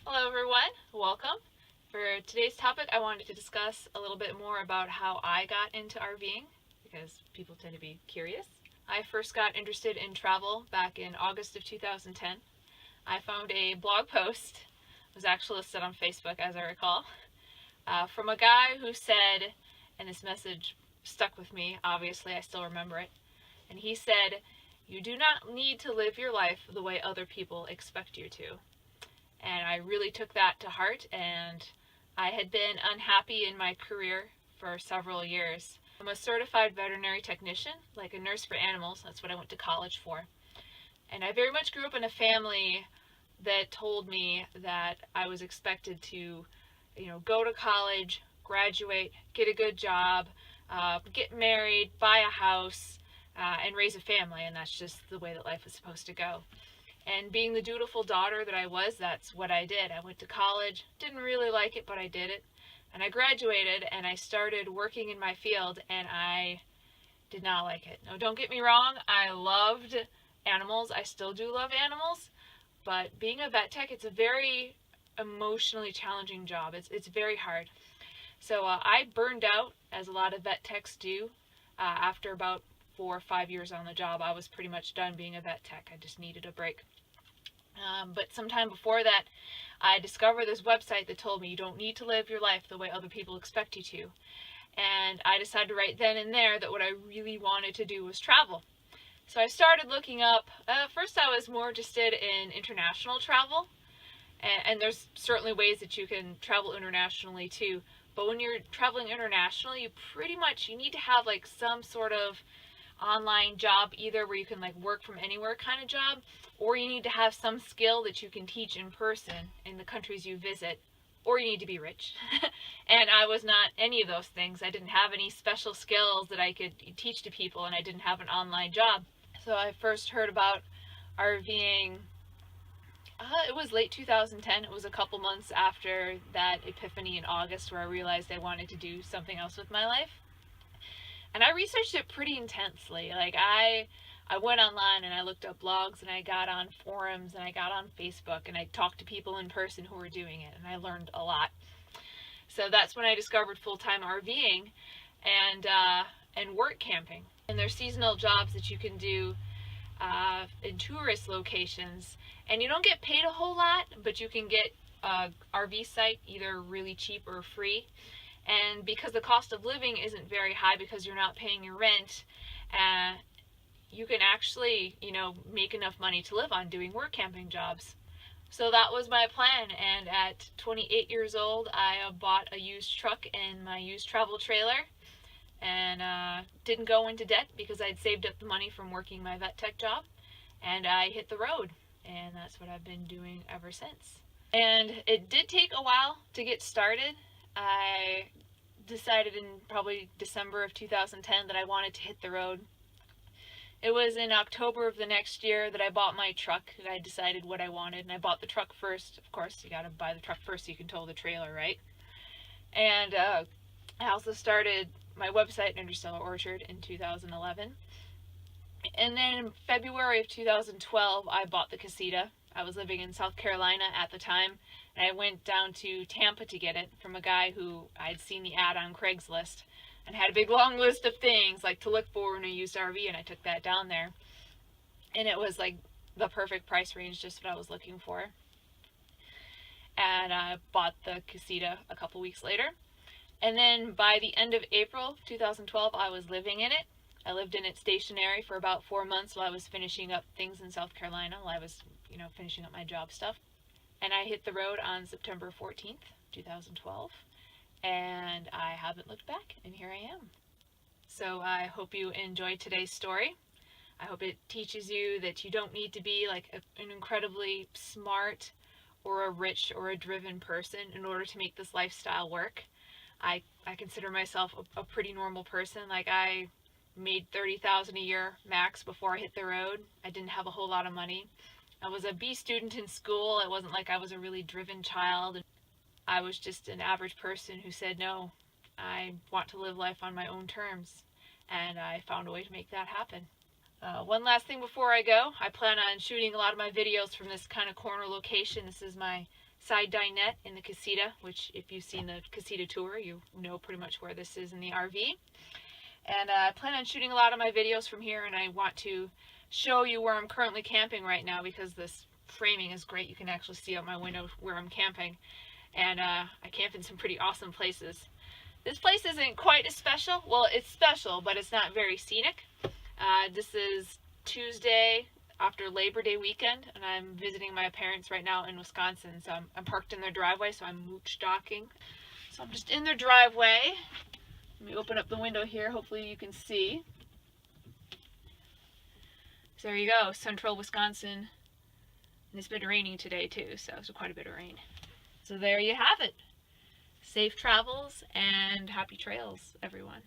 Hello everyone, welcome. For today's topic, I wanted to discuss a little bit more about how I got into RVing, because people tend to be curious. I first got interested in travel back in August of 2010. I found a blog post, it was actually listed on Facebook as I recall, from a guy who said, and this message stuck with me, obviously I still remember it, and he said, "You do not need to live your life the way other people expect you to." And I really took that to heart, and I had been unhappy in my career for several years. I'm a certified veterinary technician, like a nurse for animals. That's what I went to college for. And I very much grew up in a family that told me that I was expected to, go to college, graduate, get a good job, get married, buy a house, and raise a family. And that's just the way that life is supposed to go. And being the dutiful daughter that I was, that's what I did. I went to college, didn't really like it, but I did it. And I graduated and I started working in my field, and I did not like it. Now, don't get me wrong, I loved animals. I still do love animals, but being a vet tech, it's a very emotionally challenging job. It's very hard. So I burned out, as a lot of vet techs do, after about 4 or 5 years on the job. I was pretty much done being a vet tech. I just needed a break. But sometime before that, I discovered this website that told me you don't need to live your life the way other people expect you to. And I decided right then and there that what I really wanted to do was travel. So I started looking up, first I was more interested in international travel. And there's certainly ways that you can travel internationally too. But when you're traveling internationally, you need to have like some sort of online job, either where you can like work from anywhere kind of job, or you need to have some skill that you can teach in person in the countries you visit, or you need to be rich. And I was not any of those things. I didn't have any special skills that I could teach to people, and I didn't have an online job. So I first heard about RVing, it was late 2010. It was a couple months after that epiphany in August where I realized I wanted to do something else with my life. And I researched it pretty intensely. I went online and I looked up blogs, and I got on forums, and I got on Facebook, and I talked to people in person who were doing it, and I learned a lot. So that's when I discovered full-time RVing and work camping. And there's seasonal jobs that you can do in tourist locations, and you don't get paid a whole lot, but you can get a RV site either really cheap or free. And because the cost of living isn't very high because you're not paying your rent, you can actually, make enough money to live on doing work camping jobs. So that was my plan, and at 28 years old, I bought a used truck and my used travel trailer, and didn't go into debt because I'd saved up the money from working my vet tech job, and I hit the road, and that's what I've been doing ever since. And it did take a while to get started. I decided in probably December of 2010 that I wanted to hit the road. It was in October of the next year that I bought my truck, and I decided what I wanted, and I bought the truck first. Of course, you gotta buy the truck first so you can tow the trailer, right? And I also started my website, Interstellar Orchard, in 2011. And then in February of 2012, I bought the casita. I was living in South Carolina at the time, and I went down to Tampa to get it from a guy who I'd seen the ad on Craigslist and had a big long list of things like to look for in a used RV, and I took that down there. And it was like the perfect price range, just what I was looking for. And I bought the casita a couple weeks later. And then by the end of April 2012, I was living in it. I lived in it stationary for about 4 months while I was finishing up things in South Carolina, while I was, finishing up my job stuff. And I hit the road on September 14th, 2012, and I haven't looked back, and here I am. So I hope you enjoyed today's story. I hope it teaches you that you don't need to be like an incredibly smart or a rich or a driven person in order to make this lifestyle work. I consider myself a pretty normal person. Like, I made $30,000 a year max before I hit the road. I didn't have a whole lot of money. I was a B student in school. It wasn't like I was a really driven child. I was just an average person who said, no, I want to live life on my own terms. And I found a way to make that happen. One last thing before I go. I plan on shooting a lot of my videos from this kind of corner location. This is my side dinette in the casita, which if you've seen the casita tour, you know pretty much where this is in the RV. And I plan on shooting a lot of my videos from here, and I want to show you where I'm currently camping right now because this framing is great. You can actually see out my window where I'm camping. And I camp in some pretty awesome places. This place isn't quite as special. Well, it's special, but it's not very scenic. This is Tuesday after Labor Day weekend, and I'm visiting my parents right now in Wisconsin. So I'm parked in their driveway, so I'm mooch docking. So I'm just in their driveway. Let me open up the window here. Hopefully you can see. So there you go, central Wisconsin. And it's been raining today too, so it's quite a bit of rain. So there you have it. Safe travels and happy trails, everyone.